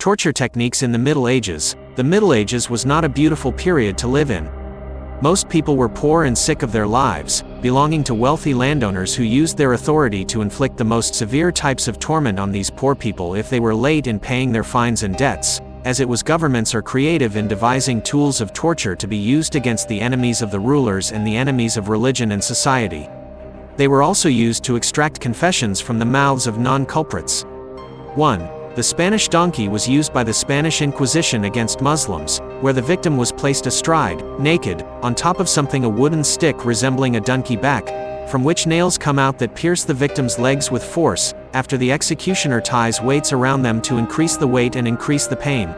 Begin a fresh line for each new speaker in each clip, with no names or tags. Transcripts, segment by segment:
Torture techniques in the Middle Ages. The Middle Ages was not a beautiful period to live in. Most people were poor and sick of their lives, belonging to wealthy landowners who used their authority to inflict the most severe types of torment on these poor people if they were late in paying their fines and debts. As it was, governments are creative in devising tools of torture to be used against the enemies of the rulers and the enemies of religion and society. They were also used to extract confessions from the mouths of non-culprits. 1. The Spanish donkey was used by the Spanish Inquisition against Muslims, where the victim was placed astride, naked, on top of something, a wooden stick resembling a donkey back, from which nails come out that pierce the victim's legs with force, after the executioner ties weights around them to increase the weight and increase the pain.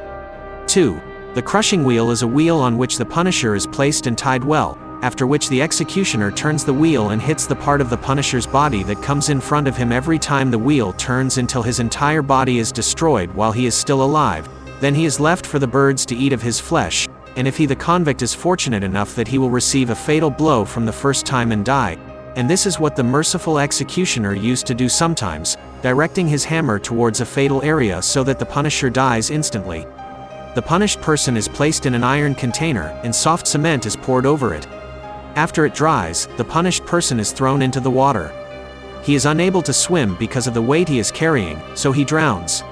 2. The crushing wheel is a wheel on which the punisher is placed and tied well, after which the executioner turns the wheel and hits the part of the punisher's body that comes in front of him every time the wheel turns until his entire body is destroyed while he is still alive. Then he is left for the birds to eat of his flesh, and if he, the convict, is fortunate enough that he will receive a fatal blow from the first time and die. And this is what the merciful executioner used to do sometimes, directing his hammer towards a fatal area so that the punisher dies instantly. The punished person is placed in an iron container, and soft cement is poured over it. After it dries, the punished person is thrown into the water. He is unable to swim because of the weight he is carrying, so he drowns.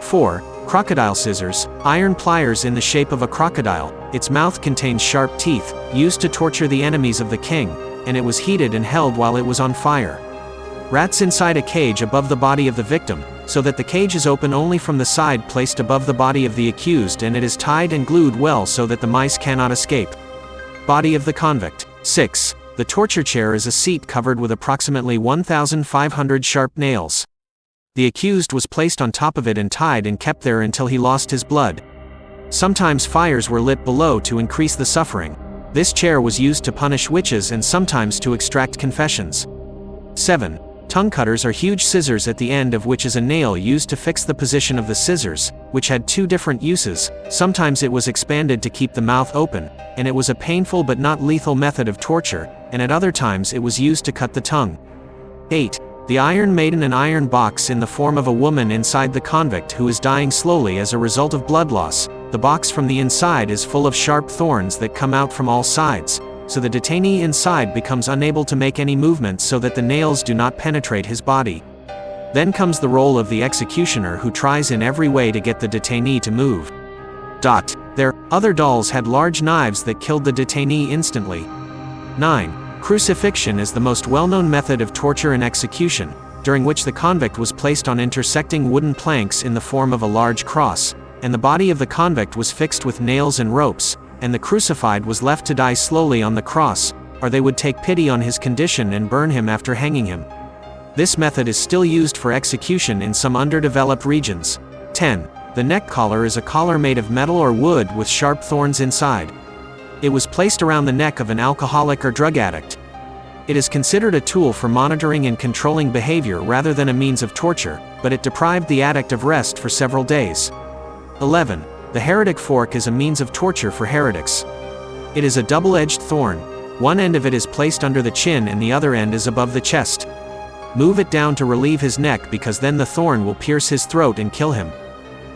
4. Crocodile scissors, iron pliers in the shape of a crocodile. Its mouth contains sharp teeth, used to torture the enemies of the king, and it was heated and held while it was on fire. Rats inside a cage above the body of the victim, so that the cage is open only from the side placed above the body of the accused, and it is tied and glued well so that the mice cannot escape. Body of the convict. 6. The torture chair is a seat covered with approximately 1,500 sharp nails. The accused was placed on top of it and tied and kept there until he lost his blood. Sometimes fires were lit below to increase the suffering. This chair was used to punish witches and sometimes to extract confessions. 7. Tongue cutters are huge scissors at the end of which is a nail used to fix the position of the scissors, which had two different uses. Sometimes it was expanded to keep the mouth open, and it was a painful but not lethal method of torture, and at other times it was used to cut the tongue. 8. The Iron Maiden, an iron box in the form of a woman inside the convict who is dying slowly as a result of blood loss. The box from the inside is full of sharp thorns that come out from all sides, so the detainee inside becomes unable to make any movements so that the nails do not penetrate his body. Then comes the role of the executioner, who tries in every way to get the detainee to move. Their other dolls had large knives that killed the detainee instantly. 9. Crucifixion is the most well-known method of torture and execution, during which the convict was placed on intersecting wooden planks in the form of a large cross, and the body of the convict was fixed with nails and ropes, and the crucified was left to die slowly on the cross, or they would take pity on his condition and burn him after hanging him. This method is still used for execution in some underdeveloped regions. 10. The neck collar is a collar made of metal or wood with sharp thorns inside. It was placed around the neck of an alcoholic or drug addict. It is considered a tool for monitoring and controlling behavior rather than a means of torture, but it deprived the addict of rest for several days. 11. The heretic fork is a means of torture for heretics. It is a double-edged thorn. One end of it is placed under the chin and the other end is above the chest. Move it down to relieve his neck, because then the thorn will pierce his throat and kill him.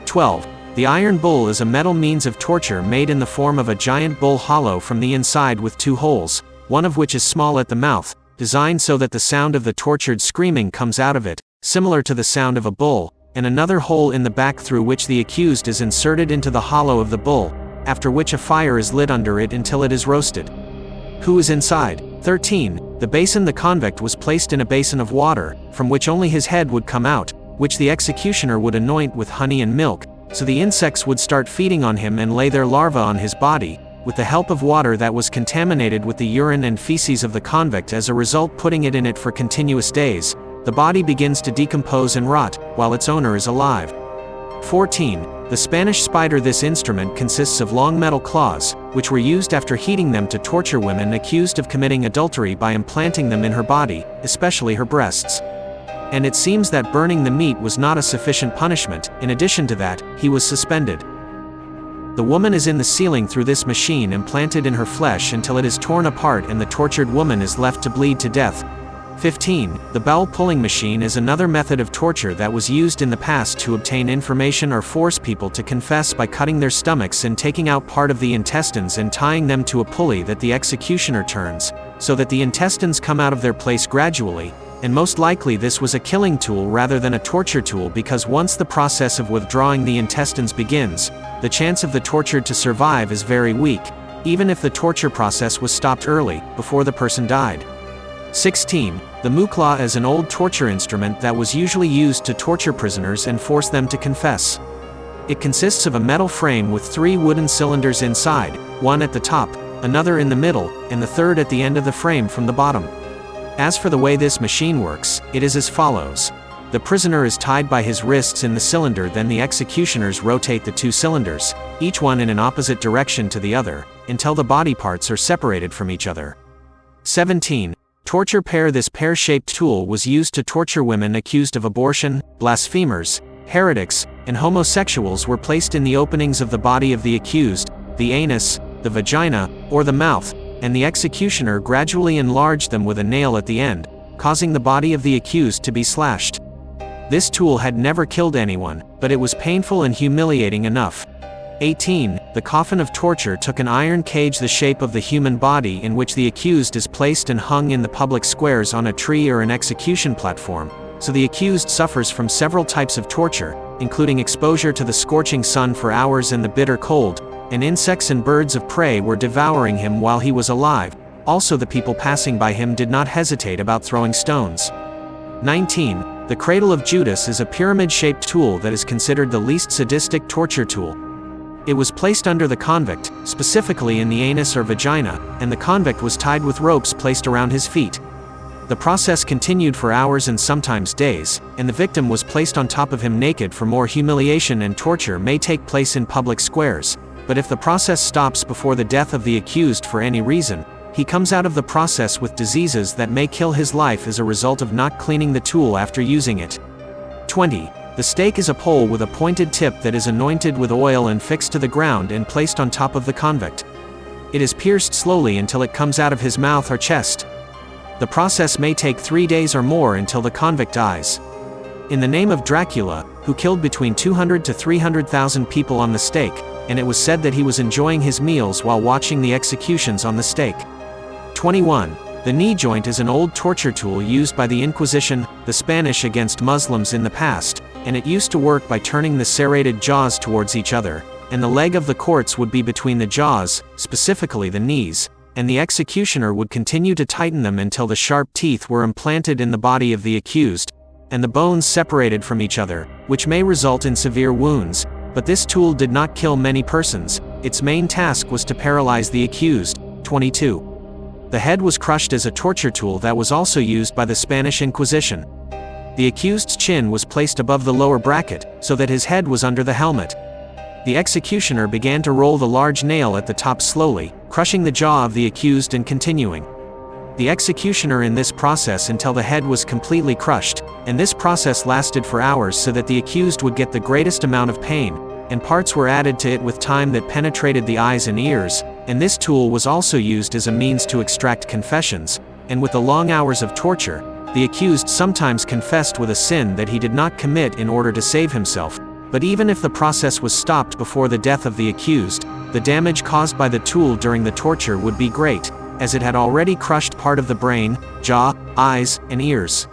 12. The iron bull is a metal means of torture made in the form of a giant bull hollow from the inside with two holes, one of which is small at the mouth, designed so that the sound of the tortured screaming comes out of it, similar to the sound of a bull, and another hole in the back through which the accused is inserted into the hollow of the bull, after which a fire is lit under it until it is roasted. Who is inside? 13. The basin. The convict was placed in a basin of water, from which only his head would come out, which the executioner would anoint with honey and milk, so the insects would start feeding on him and lay their larvae on his body, with the help of water that was contaminated with the urine and feces of the convict. As a result, putting it in it for continuous days, the body begins to decompose and rot, while its owner is alive. 14. The Spanish spider. This instrument consists of long metal claws, which were used after heating them to torture women accused of committing adultery by implanting them in her body, especially her breasts. And it seems that burning the meat was not a sufficient punishment. In addition to that, he was suspended. The woman is in the ceiling through this machine implanted in her flesh until it is torn apart and the tortured woman is left to bleed to death. 15. The bowel pulling machine is another method of torture that was used in the past to obtain information or force people to confess by cutting their stomachs and taking out part of the intestines and tying them to a pulley that the executioner turns, so that the intestines come out of their place gradually, and most likely this was a killing tool rather than a torture tool because once the process of withdrawing the intestines begins, the chance of the tortured to survive is very weak, even if the torture process was stopped early, before the person died. 16. The mukla is an old torture instrument that was usually used to torture prisoners and force them to confess. It consists of a metal frame with 3 wooden cylinders inside, one at the top, another in the middle, and the third at the end of the frame from the bottom. As for the way this machine works, it is as follows. The prisoner is tied by his wrists in the cylinder, then the executioners rotate the 2 cylinders, each one in an opposite direction to the other, until the body parts are separated from each other. 17. Torture pear. This pear-shaped tool was used to torture women accused of abortion, blasphemers, heretics, and homosexuals were placed in the openings of the body of the accused, the anus, the vagina, or the mouth, and the executioner gradually enlarged them with a nail at the end, causing the body of the accused to be slashed. This tool had never killed anyone, but it was painful and humiliating enough. 18. The coffin of torture took an iron cage the shape of the human body in which the accused is placed and hung in the public squares on a tree or an execution platform, so the accused suffers from several types of torture, including exposure to the scorching sun for hours and the bitter cold, and insects and birds of prey were devouring him while he was alive. Also, the people passing by him did not hesitate about throwing stones. 19. The cradle of Judas is a pyramid-shaped tool that is considered the least sadistic torture tool. It was placed under the convict, specifically in the anus or vagina, and the convict was tied with ropes placed around his feet. The process continued for hours and sometimes days, and the victim was placed on top of him naked. For more humiliation and torture may take place in public squares, but if the process stops before the death of the accused for any reason, he comes out of the process with diseases that may kill his life as a result of not cleaning the tool after using it. 20. The stake is a pole with a pointed tip that is anointed with oil and fixed to the ground and placed on top of the convict. It is pierced slowly until it comes out of his mouth or chest. The process may take 3 days or more until the convict dies. In the name of Dracula, who killed between 200 to 300,000 people on the stake, and it was said that he was enjoying his meals while watching the executions on the stake. 21. The knee joint is an old torture tool used by the Inquisition, the Spanish, against Muslims in the past, and it used to work by turning the serrated jaws towards each other, and the leg of the corpse would be between the jaws, specifically the knees, and the executioner would continue to tighten them until the sharp teeth were implanted in the body of the accused, and the bones separated from each other, which may result in severe wounds, but this tool did not kill many persons. Its main task was to paralyze the accused. 22. The head was crushed as a torture tool that was also used by the Spanish Inquisition. The accused's chin was placed above the lower bracket, so that his head was under the helmet. The executioner began to roll the large nail at the top slowly, crushing the jaw of the accused and continuing the executioner in this process until the head was completely crushed, and this process lasted for hours so that the accused would get the greatest amount of pain, and parts were added to it with time that penetrated the eyes and ears, and this tool was also used as a means to extract confessions, and with the long hours of torture, the accused sometimes confessed with a sin that he did not commit in order to save himself. But even if the process was stopped before the death of the accused, the damage caused by the tool during the torture would be great, as it had already crushed part of the brain, jaw, eyes, and ears.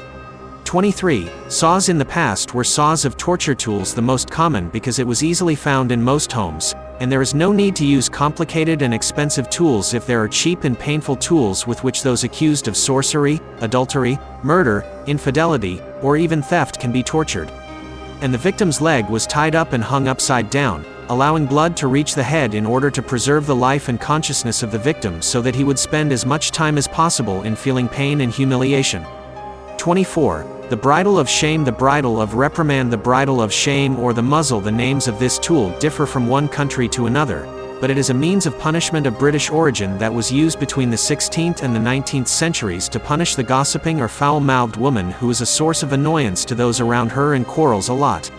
23. Saws. In the past were saws of torture tools the most common because it was easily found in most homes, and there is no need to use complicated and expensive tools if there are cheap and painful tools with which those accused of sorcery, adultery, murder, infidelity, or even theft can be tortured. And the victim's leg was tied up and hung upside down, allowing blood to reach the head in order to preserve the life and consciousness of the victim so that he would spend as much time as possible in feeling pain and humiliation. 24. The bridle of shame. The bridle of reprimand. The bridle of shame or the muzzle. The names of this tool differ from one country to another, but it is a means of punishment of British origin that was used between the 16th and the 19th centuries to punish the gossiping or foul-mouthed woman who is a source of annoyance to those around her and quarrels a lot.